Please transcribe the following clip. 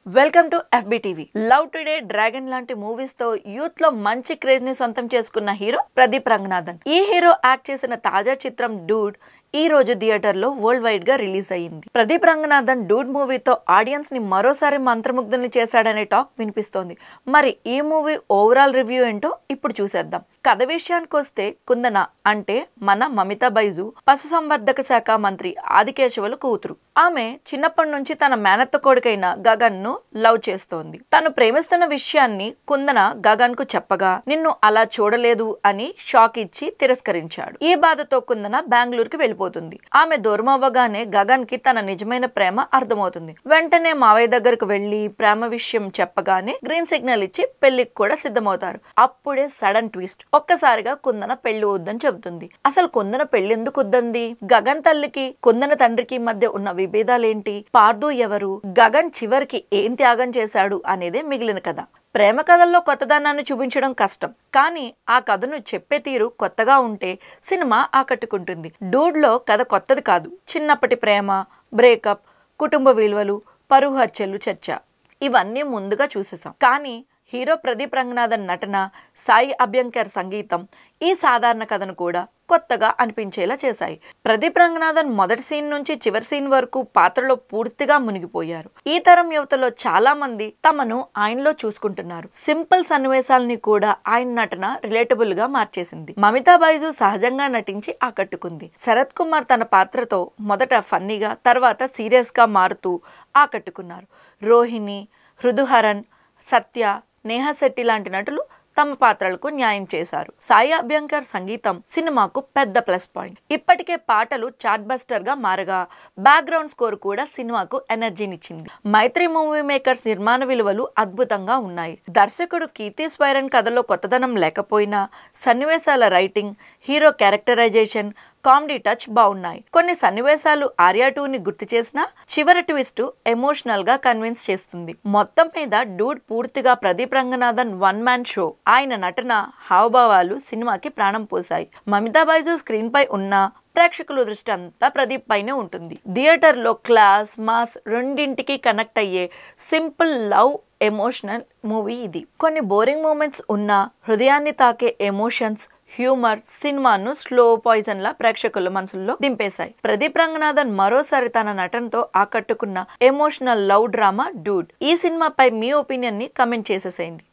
Welcome to FBTV. Love today, dragon లాంటి movies తో youth లో మంచి క్రేజ్ ని సొంతం చేసుకున్న హీరో ప్రదీప్ రంగనాథన్. ఈ హీరో యాక్ట్ చేసిన తాజా చిత్రం డూడ్ ఈ రోజు థియేటర్ లో వరల్డ్ వైడ్ గా రిలీజ్ అయ్యింది. ప్రదీప్ రంగనాథన్ డూడ్ మూవీతో ఆడియన్స్ ని మరోసారి మంత్రముగ్ధుల్ని చేశాడనే టాక్ వినిపిస్తోంది. మరి ఈ మూవీ ఓవరాల్ రివ్యూ ఏంటో ఇప్పుడు చూసేద్దాం. కథ విషయానికి వస్తే కుందన అంటే మన మమితా బైజు పశుసంవర్ధక శాఖ మంత్రి ఆదికేశవులు కూతురు. ఆమె చిన్నప్పటి నుంచి తన మేనత్త కొడుకైన గగన్ ను లవ్ చేస్తోంది. తను ప్రేమిస్తున్న విషయాన్ని కుందన గగన్ కు చెప్పగా నిన్ను అలా చూడలేదు అని షాక్ ఇచ్చి తిరస్కరించాడు. ఈ బాధతో కుందన బెంగళూరుకి వెళ్ళిపోతుంది. ఆమె దూరం అవ్వగానే గగన్ కి తన నిజమైన ప్రేమ అర్థమవుతుంది. వెంటనే మావయ్య దగ్గరకు వెళ్లి ప్రేమ విషయం చెప్పగానే గ్రీన్ సిగ్నల్ ఇచ్చి పెళ్లికి కూడా సిద్ధమవుతారు. అప్పుడే సడన్ ట్విస్ట్. ఒక్కసారిగా కుందన పెళ్లి వద్దని చెబుతుంది. అసలు కుందన పెళ్లి ఎందుకు వద్దంది? గగన్ తల్లికి కుందన తండ్రికి మధ్య ఉన్న విభేదాలేంటి? పార్దు ఎవరు? గగన్ చివరికి ఏం త్యాగం చేశాడు అనేదే మిగిలిన కథ. ప్రేమ కథల్లో కొత్తదనాన్ని చూపించడం కష్టం, కానీ ఆ కథను చెప్పే తీరు కొత్తగా ఉంటే సినిమా ఆకట్టుకుంటుంది. డూడ్ లో కథ కొత్తది కాదు. చిన్నప్పటి ప్రేమ, బ్రేకప్, కుటుంబ విలువలు, పరువు హత్యలు చర్చ ఇవన్నీ ముందుగా చూసేసాం. కానీ హీరో ప్రదీప్ రంగనాథన్ నటన, సాయి అభ్యంకర్ సంగీతం ఈ సాధారణ కథను కూడా కొత్తగా అనిపించేలా చేశాయి. ప్రదీప్ రంగనాథన్ మొదటి సీన్ నుంచి చివరి సీన్ వరకు పాత్రలో పూర్తిగా మునిగిపోయారు. ఈ తరం యువతలో చాలా మంది తమను ఆయనలో చూసుకుంటున్నారు. సింపుల్ సన్నివేశాలని కూడా ఆయన నటన రిలేటబుల్ గా మార్చేసింది. మమితా బైజు సహజంగా నటించి ఆకట్టుకుంది. శరత్ కుమార్ తన పాత్రతో మొదట ఫన్నీగా, తర్వాత సీరియస్ గా మారుతూ ఆకట్టుకున్నారు. రోహిణి, హృదుహరన్, సత్య, నేహా శెట్టి లాంటి నటులు తమ పాత్రలకు న్యాయం చేశారు. సాయి అభ్యంకర్ సంగీతం సినిమాకు పెద్ద ప్లస్ పాయింట్. ఇప్పటికే పాటలు చార్ట్ బస్టర్ గా మారగా బ్యాక్గ్రౌండ్ స్కోర్ కూడా సినిమాకు ఎనర్జీనిచ్చింది. మైత్రి మూవీ మేకర్స్ నిర్మాణ విలువలు అద్భుతంగా ఉన్నాయి. దర్శకుడు కీర్తి స్వైరన్ కథలో కొత్తదనం లేకపోయినా సన్నివేశాల writing, hero characterisation, comedy touch బాగున్నాయి. కొన్ని సన్నివేశాలు ఆర్యా 2ని గుర్తు చేసినా చివరి ట్విస్ట్ ఎమోషనల్ గా కన్విన్స్ చేస్తుంది. మొత్తం మీద డూడ్ పూర్తిగా Pradeep Ranganathan one man show. ఆయన నటన, హావభావాలు సినిమాకి ప్రాణం పోసాయి. మమితా బైజు స్క్రీన్ పై ఉన్న ప్రేక్షకుల దృష్టి అంతా ప్రదీప్ పైనే ఉంటుంది. థియేటర్ లో క్లాస్, మాస్ రెండింటికి కనెక్ట్ అయ్యే సింపుల్ లవ్ ఎమోషనల్ మూవీ ఇది. కొన్ని బోరింగ్ మూమెంట్స్ ఉన్నా హృదయాన్ని తాకే ఎమోషన్స్, హ్యూమర్ సినిమాను స్లో పాయిజన్ లా ప్రేక్షకుల మనసుల్లో దింపేశాయి. ప్రదీప్ రంగనాథన్ మరోసారి తన నటనతో ఆకట్టుకున్న ఎమోషనల్ లవ్ డ్రామా డూడ్. ఈ సినిమాపై మీ ఒపీనియన్ ని కమెంట్ చేసేసేయండి.